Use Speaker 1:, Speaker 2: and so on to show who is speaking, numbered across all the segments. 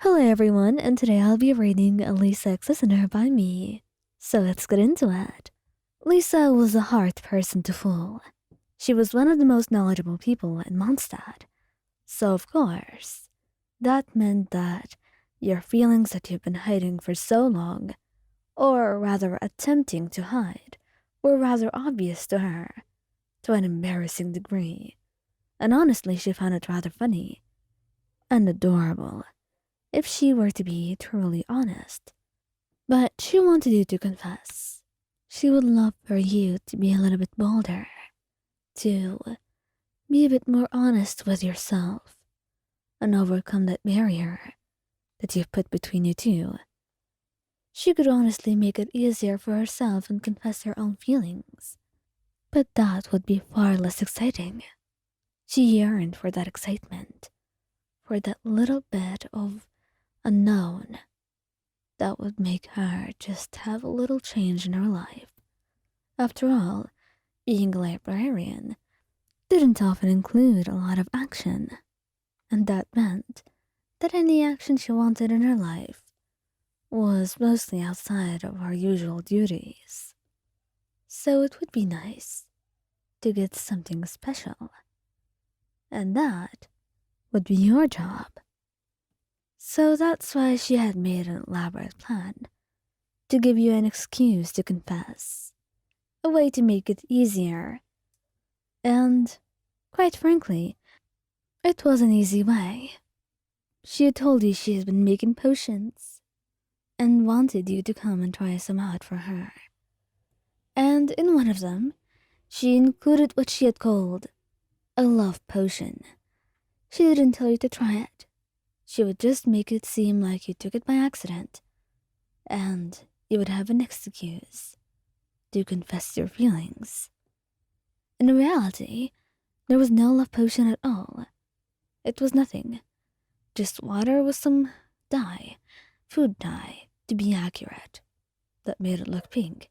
Speaker 1: Hello everyone, and today I'll be reading Lisa X Listener by me. So let's get into it. Lisa was a hard person to fool. She was one of the most knowledgeable people in Mondstadt. So of course, that meant that your feelings that you've been hiding for so long, or rather attempting to hide, were rather obvious to her, to an embarrassing degree. And honestly, she found it rather funny and adorable, if she were to be truly honest. But she wanted you to confess. She would love for you to be a little bit bolder, to be a bit more honest with yourself, and overcome that barrier that you've put between you two. She could honestly make it easier for herself and confess her own feelings, but that would be far less exciting. She yearned for that excitement, for that little bit of unknown that would make her just have a little change in her life. After all, being a librarian didn't often include a lot of action, and that meant that any action she wanted in her life was mostly outside of her usual duties. So it would be nice to get something special, and that would be your job. So that's why she had made an elaborate plan to give you an excuse to confess, a way to make it easier. And, quite frankly, it was an easy way. She had told you she has been making potions and wanted you to come and try some out for her. And in one of them, she included what she had called a love potion. She didn't tell you to try it. She would just make it seem like you took it by accident, and you would have an excuse to confess your feelings. In reality, there was no love potion at all. It was nothing, just water with some dye, food dye to be accurate, that made it look pink.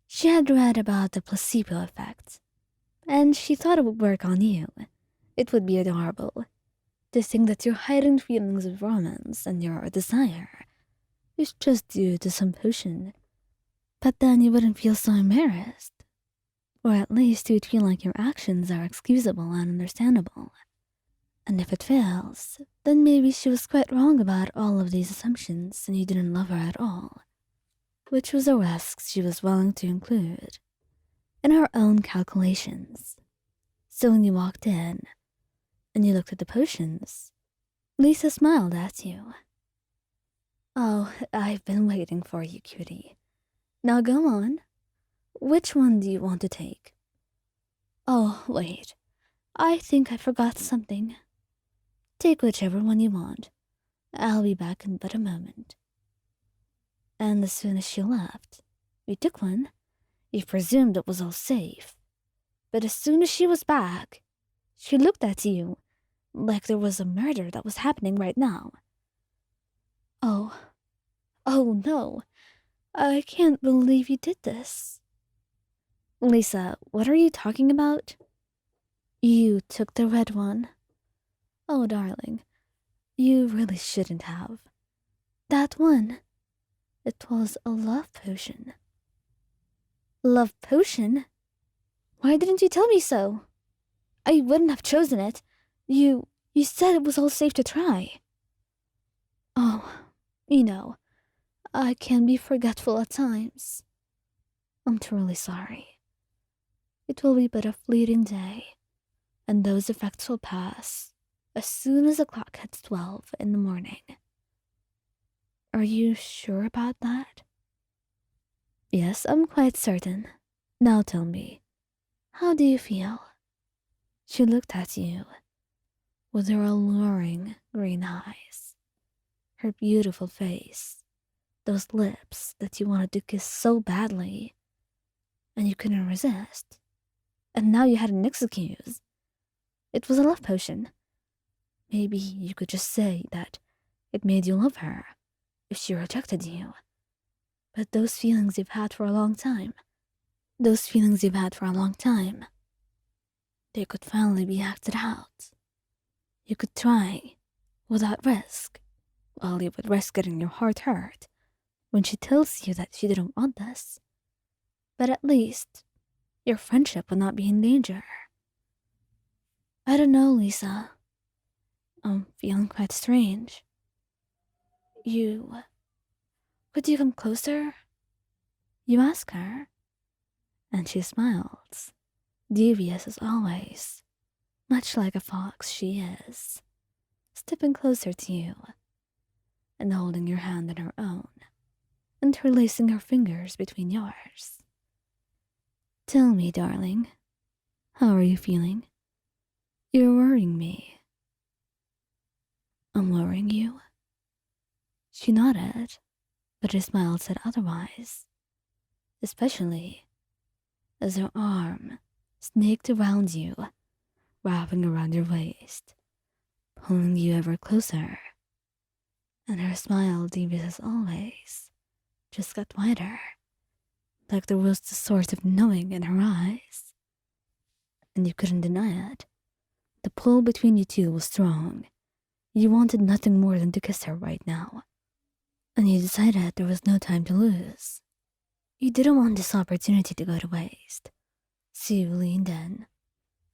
Speaker 1: She had read about the placebo effect, and she thought it would work on you. It would be adorable to think that your heightened feelings of romance and your desire is just due to some potion. But then you wouldn't feel so embarrassed. Or at least you'd feel like your actions are excusable and understandable. And if it fails, then maybe she was quite wrong about all of these assumptions and you didn't love her at all. Which was a risk she was willing to include in her own calculations. So when you walked in and you looked at the potions, Lisa smiled at you. "Oh, I've been waiting for you, cutie. Now go on. Which one do you want to take?" "Oh, wait. I think I forgot something." "Take whichever one you want. I'll be back in but a moment." And as soon as she left, you took one. You presumed it was all safe. But as soon as she was back, she looked at you like there was a murder that was happening right now. "Oh, oh no. I can't believe you did this." "Lisa, what are you talking about?" "You took the red one." "Oh, darling, you really shouldn't have. That one, it was a love potion." "Love potion? Why didn't you tell me so? I wouldn't have chosen it. You said it was all safe to try." "Oh, you know, I can be forgetful at times. I'm truly sorry. It will be but a fleeting day, and those effects will pass as soon as the clock hits 12 in the morning." "Are you sure about that?" "Yes, I'm quite certain. Now tell me, how do you feel?" She looked at you with her alluring green eyes, her beautiful face, those lips that you wanted to kiss so badly, and you couldn't resist. And now you had an excuse. It was a love potion. Maybe you could just say that it made you love her if she rejected you. But those feelings you've had for a long time, they could finally be acted out. You could try without risk. while you would risk getting your heart hurt when she tells you that she didn't want this. But at least your friendship would not be in danger. I don't know, Lisa. I'm feeling quite strange. Could you come closer? You ask her, and she smiles, devious as always, much like a fox she is, stepping closer to you and holding your hand in her own, interlacing her fingers between yours. Tell me, darling, how are you feeling? You're worrying me. I'm worrying you? She nodded, but her smile said otherwise, especially as her arm snaked around you, wrapping around your waist, pulling you ever closer. And her smile, devious as always, just got wider, like there was the source of knowing in her eyes. And you couldn't deny it. The pull between you two was strong. You wanted nothing more than to kiss her right now. And you decided there was no time to lose. You didn't want this opportunity to go to waste. So you leaned in,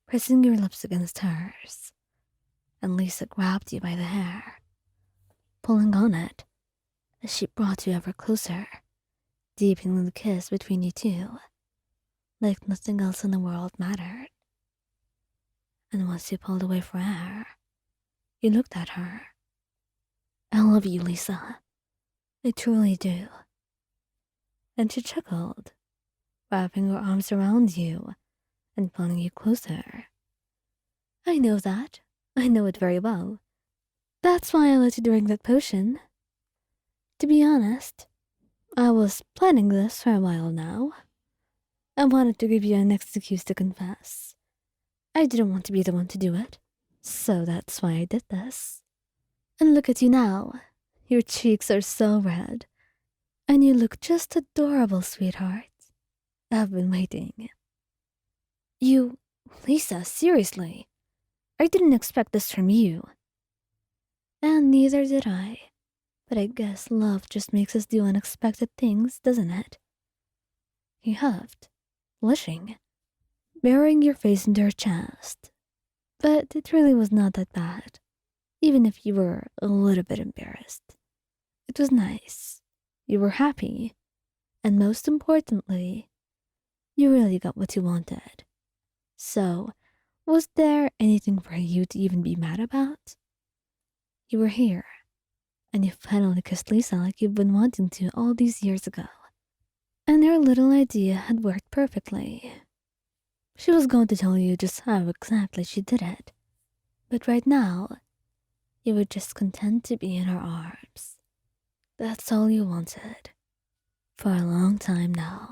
Speaker 1: pressing your lips against hers. And Lisa grabbed you by the hair, pulling on it as she brought you ever closer, deepening the kiss between you two, like nothing else in the world mattered. And once you pulled away for air, you looked at her. I love you, Lisa. I truly do. And she chuckled, wrapping her arms around you and pulling you closer. I know that. I know it very well. That's why I let you drink that potion. To be honest, I was planning this for a while now. I wanted to give you an excuse to confess. I didn't want to be the one to do it, so that's why I did this. And look at you now. Your cheeks are so red. And you look just adorable, sweetheart. I've been waiting. Lisa, seriously. I didn't expect this from you. And neither did I. But I guess love just makes us do unexpected things, doesn't it? He huffed, blushing, burying your face into her chest. But it really was not that bad, even if you were a little bit embarrassed. It was nice. You were happy. And most importantly, you really got what you wanted. So, was there anything for you to even be mad about? You were here, and you finally kissed Lisa like you've been wanting to all these years ago. And her little idea had worked perfectly. She was going to tell you just how exactly she did it. But right now, you were just content to be in her arms. That's all you wanted. For a long time now.